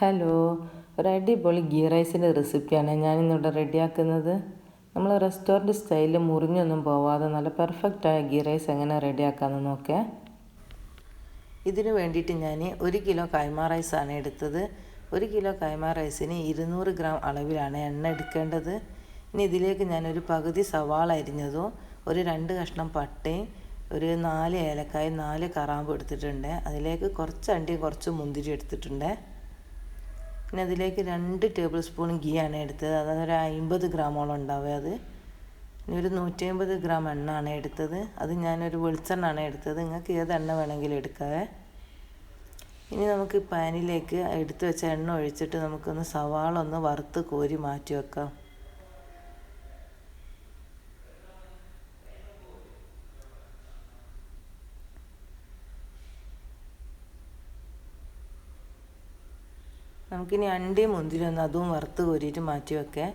Hello, ഒരു അടിപൊളി ഗീ റൈസിൻ്റെ റെസിപ്പിയാണ് ഞാനിന്നിവിടെ റെഡിയാക്കുന്നത്. നമ്മൾ റെസ്റ്റോറൻറ്റ് സ്റ്റൈലിൽ മുറിഞ്ഞൊന്നും പോവാതെ നല്ല പെർഫെക്റ്റായ ഗീ റൈസ് എങ്ങനെ റെഡിയാക്കാമെന്ന് നോക്കേ. ഇതിനു വേണ്ടിയിട്ട് ഞാൻ 1 കിലോ കൈമ റൈസാണ് എടുത്തത്. 1 കിലോ കൈമ റൈസിന് 200 ഗ്രാം അളവിലാണ് എണ്ണ എടുക്കേണ്ടത്. ഇനി ഇതിലേക്ക് ഞാനൊരു പകുതി സവാള അരിഞ്ഞതും ഒരു 2 കഷ്ണം പട്ടയും ഒരു 4 ഏലക്കായും 4 കറാമ്പും എടുത്തിട്ടുണ്ട്. അതിലേക്ക് കുറച്ച് അണ്ടിയും കുറച്ച് മുന്തിരി എടുത്തിട്ടുണ്ട്. പിന്നെ അതിലേക്ക് 2 ടേബിൾ സ്പൂൺ ഗീ ആണ് എടുത്തത്. അതായത് ഒരു 50 ഗ്രാമോളം ഉണ്ടാവുക. അത് ഇനി ഒരു 150 ഗ്രാം എണ്ണ ആണ് എടുത്തത്. അത് ഞാനൊരു വെളിച്ചെണ്ണ ആണ് എടുത്തത്. നിങ്ങൾക്ക് ഏത് എണ്ണ വേണമെങ്കിലും എടുക്കാവേ. ഇനി നമുക്ക് പാനിലേക്ക് എടുത്തു വെച്ച എണ്ണ ഒഴിച്ചിട്ട് നമുക്കൊന്ന് സവാള ഒന്ന് വറുത്ത് കോരി മാറ്റി വെക്കാം. നമുക്കിനി അണ്ടിയും മുന്തിരിയും ഒന്ന് അതും വറുത്ത് കോരിയിട്ട് മാറ്റി വെക്കാം.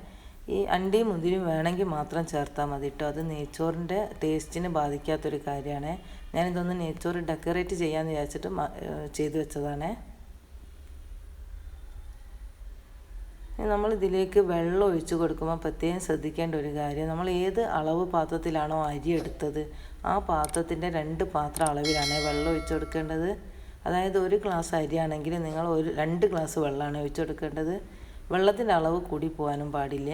ഈ അണ്ടിയും മുന്തിരിയും വേണമെങ്കിൽ മാത്രം ചേർത്താൽ മതി കേട്ടോ. അത് നെയ്ച്ചോറിൻ്റെ ടേസ്റ്റിന് ബാധിക്കാത്തൊരു കാര്യമാണ്. ഞാനിതൊന്ന് നെയ്ച്ചോറ് ഡെക്കറേറ്റ് ചെയ്യാമെന്ന് വിചാരിച്ചിട്ട് ചെയ്തു വെച്ചതാണ്. നമ്മളിതിലേക്ക് വെള്ളം ഒഴിച്ച് കൊടുക്കുമ്പോൾ പ്രത്യേകം ശ്രദ്ധിക്കേണ്ട ഒരു കാര്യം, നമ്മൾ ഏത് അളവ് പാത്രത്തിലാണോ അരി എടുത്തത് ആ പാത്രത്തിൻ്റെ 2 പാത്രം അളവിലാണ് വെള്ളം ഒഴിച്ച് കൊടുക്കേണ്ടത്. അതായത് 1 ഗ്ലാസ് അരിയാണെങ്കിൽ നിങ്ങൾ 2 ഗ്ലാസ് വെള്ളമാണ് ഒഴിച്ച് കൊടുക്കേണ്ടത്. വെള്ളത്തിൻ്റെ അളവ് കൂടി പോകാനും പാടില്ല.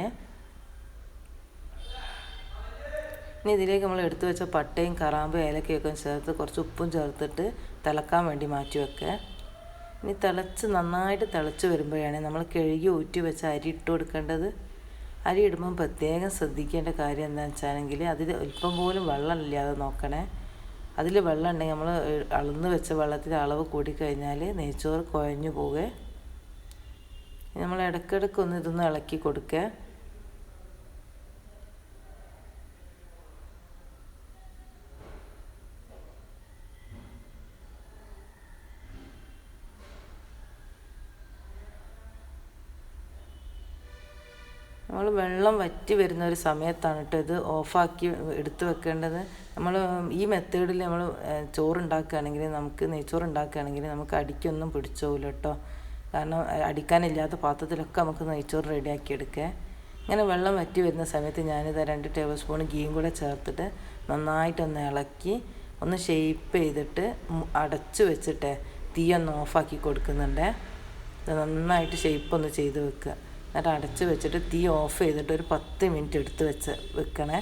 ഇനി ഇതിലേക്ക് നമ്മൾ എടുത്തു വെച്ച പട്ടയും കറാമ്പും ഏലക്കയൊക്കെ ചേർത്ത് കുറച്ച് ഉപ്പും ചേർത്തിട്ട് തിളക്കാൻ വേണ്ടി മാറ്റി വെക്കുക. ഇനി നന്നായിട്ട് തിളച്ച് വരുമ്പോഴാണ് നമ്മൾ കഴുകി ഊറ്റി വെച്ച അരി ഇട്ട് കൊടുക്കേണ്ടത്. അരി ഇടുമ്പം പ്രത്യേകം ശ്രദ്ധിക്കേണ്ട കാര്യം എന്താണെന്ന് വെച്ചാണെങ്കിൽ അതിൽ അല്പം പോലും വെള്ളം ഇല്ലാതെ നോക്കണേ. അതിൽ വെള്ളം ഉണ്ടെങ്കിൽ നമ്മൾ അളന്ന് വെച്ച വെള്ളത്തിൻ്റെ അളവ് കൂടിക്കഴിഞ്ഞാൽ നെയ്ച്ചോറ് കുഴഞ്ഞു പോവുക. നമ്മൾ ഇടയ്ക്കിടയ്ക്ക് ഇതൊന്ന് ഇളക്കി കൊടുക്കുക. നമ്മൾ വെള്ളം വറ്റി വരുന്ന ഒരു സമയത്താണ് കേട്ടോ ഇത് ഓഫാക്കി എടുത്ത് വെക്കേണ്ടത്. നമ്മൾ ഈ മെത്തേഡിൽ നമ്മൾ ചോറുണ്ടാക്കുകയാണെങ്കിൽ നമുക്ക് അടിക്കൊന്നും പിടിച്ചോവില്ല കേട്ടോ. കാരണം അടിക്കാനില്ലാത്ത പാത്രത്തിലൊക്കെ നമുക്ക് നെയ്ച്ചോറ് റെഡിയാക്കി എടുക്കുക. ഇങ്ങനെ വെള്ളം വറ്റി വരുന്ന സമയത്ത് ഞാനിത് 2 ടേബിൾ സ്പൂൺ ഗീയും കൂടെ ചേർത്തിട്ട് നന്നായിട്ടൊന്ന് ഇളക്കി ഒന്ന് ഷേപ്പ് ചെയ്തിട്ട് അടച്ച് വെച്ചിട്ട് തീ ഒന്ന് ഓഫാക്കി കൊടുക്കുന്നുണ്ട്. നന്നായിട്ട് ഷേപ്പ് ഒന്ന് ചെയ്ത് വെക്കുക. എന്നിട്ട് അടച്ച് വെച്ചിട്ട് തീ ഓഫ് ചെയ്തിട്ട് ഒരു 10 മിനിറ്റ് എടുത്ത് വെക്കണേ.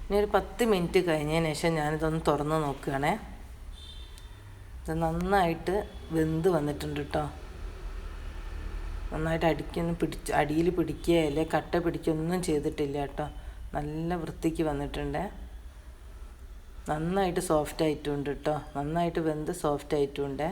ഇനി ഒരു 10 മിനിറ്റ് കഴിഞ്ഞതിന് ശേഷം ഞാനിതൊന്ന് തുറന്ന് നോക്കുകയാണേ. ഇത് നന്നായിട്ട് വെന്ത് വന്നിട്ടുണ്ട് കേട്ടോ. നന്നായിട്ട് അടിയിൽ പിടിക്കുകയല്ലേ കട്ട പിടിക്കുകയൊന്നും ചെയ്തിട്ടില്ല കേട്ടോ. നല്ല വൃത്തിക്ക് വന്നിട്ടുണ്ട്. നന്നായിട്ട് സോഫ്റ്റ് ആയിട്ടുണ്ട് കേട്ടോ. നന്നായിട്ട് വെന്ത് സോഫ്റ്റ് ആയിട്ടുണ്ട്.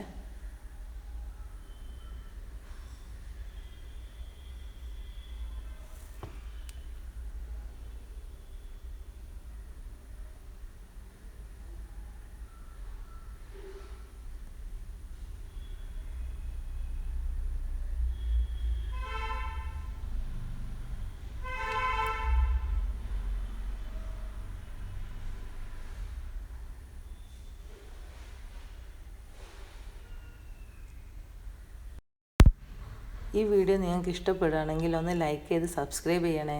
ഈ വീഡിയോ നിങ്ങൾക്ക് ഇഷ്ടപ്പെടുകയാണെങ്കിൽ ഒന്ന് ലൈക്ക് ചെയ്ത് സബ്സ്ക്രൈബ് ചെയ്യണേ.